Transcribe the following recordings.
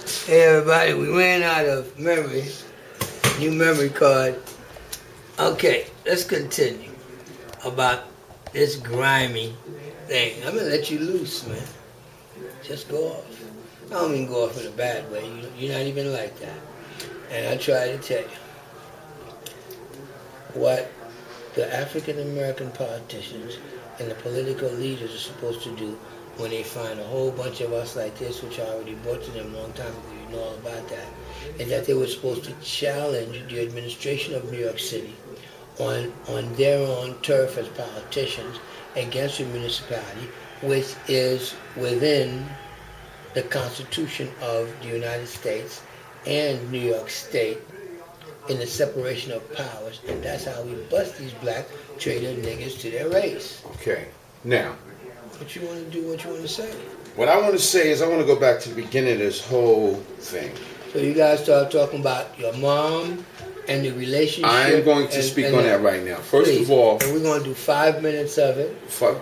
Hey everybody, we ran out of memory. New memory card. Okay, let's continue about this grimy thing. I'm gonna let you loose, man. Just go off. I don't mean go off in a bad way. You're not even like that. And I try to tell you what the African American politicians and the political leaders are supposed to do when they find a whole bunch of us like this, which I already brought to them a long time ago, you know all about that, is that they were supposed to challenge the administration of New York City on their own turf as politicians against the municipality, which is within the Constitution of the United States and New York State in the separation of powers, and that's how we bust these black traitor niggas to their race. Okay, now. What you want to do, what you want to say? What I want to say is I want to go back to the beginning of this whole thing. So you guys start talking about your mom and the relationship. I'm going to speak on that right now. First of all. And we're going to do 5 minutes of it.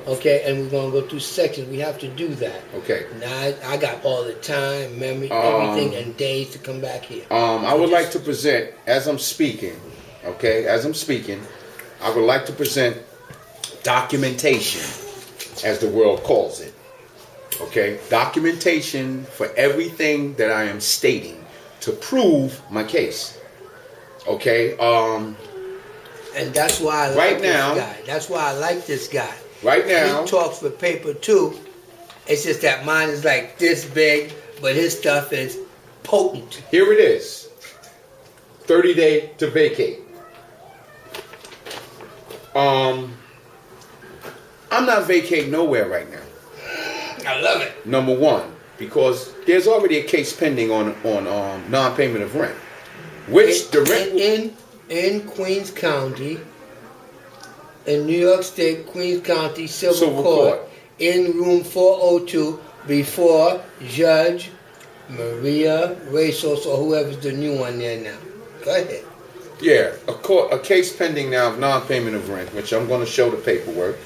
Okay, and we're going to go through sections. We have to do that. Okay. Now, I got all the time, memory, everything, and days to come back here. I would like to present, as I'm speaking, okay, I would like to present documentation, as the world calls it. Okay? Documentation for everything that I am stating to prove my case. Okay? And that's why I like this guy. That's why I like this guy. Right now. He talks for paper too. It's just that mine is like this big, but his stuff is potent. Here it is. 30 day to vacate. I'm not vacating nowhere right now. I love it. Number one, because there's already a case pending on non-payment of rent, which the rent in Queens County, in New York State, Queens County Civil Court, in room 402, before Judge Maria Reyes or whoever's the new one there now. Go ahead. Yeah, a case pending now of non-payment of rent, which I'm going to show the paperwork.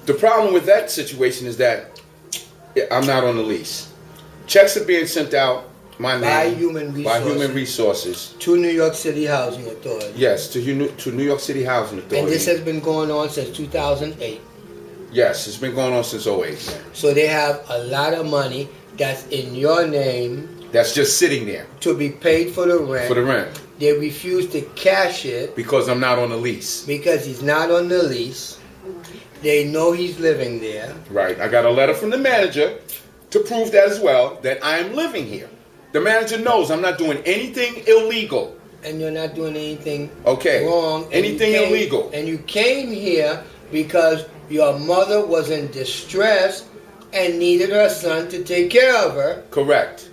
The problem with that situation is that I'm not on the lease. Checks are being sent out my name by Human Resources to New York City Housing Authority. Yes, to New York City Housing Authority. And this has been going on since 2008. Yes, it's been going on since 2008. So they have a lot of money that's in your name. That's just sitting there. To be paid for the rent. For the rent. They refuse to cash it. Because I'm not on the lease. Because he's not on the lease. They know he's living there. Right. I got a letter from the manager to prove that as well, that I am living here. The manager knows I'm not doing anything illegal. And you're not doing anything wrong. Anything illegal. And you came here because your mother was in distress and needed her son to take care of her. Correct.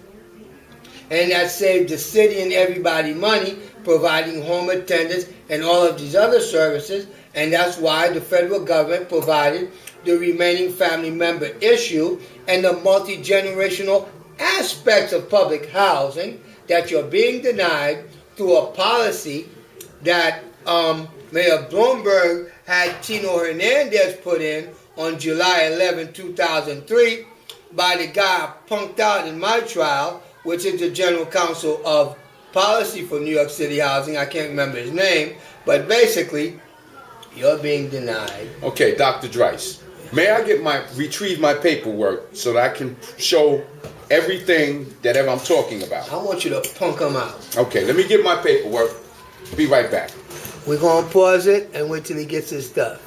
And that saved the city and everybody money, providing home attendants and all of these other services. And that's why the federal government provided the remaining family member issue and the multi-generational aspects of public housing that you're being denied through a policy that Mayor Bloomberg had Tino Hernandez put in on July 11, 2003 by the guy punked out in my trial, which is the General Counsel of Policy for New York City Housing. I can't remember his name, but basically, you're being denied. Okay, Dr. Drice, may I retrieve my paperwork so that I can show everything that I'm talking about? I want you to punk them out. Okay, let me get my paperwork. Be right back. We're going to pause it and wait till he gets his stuff.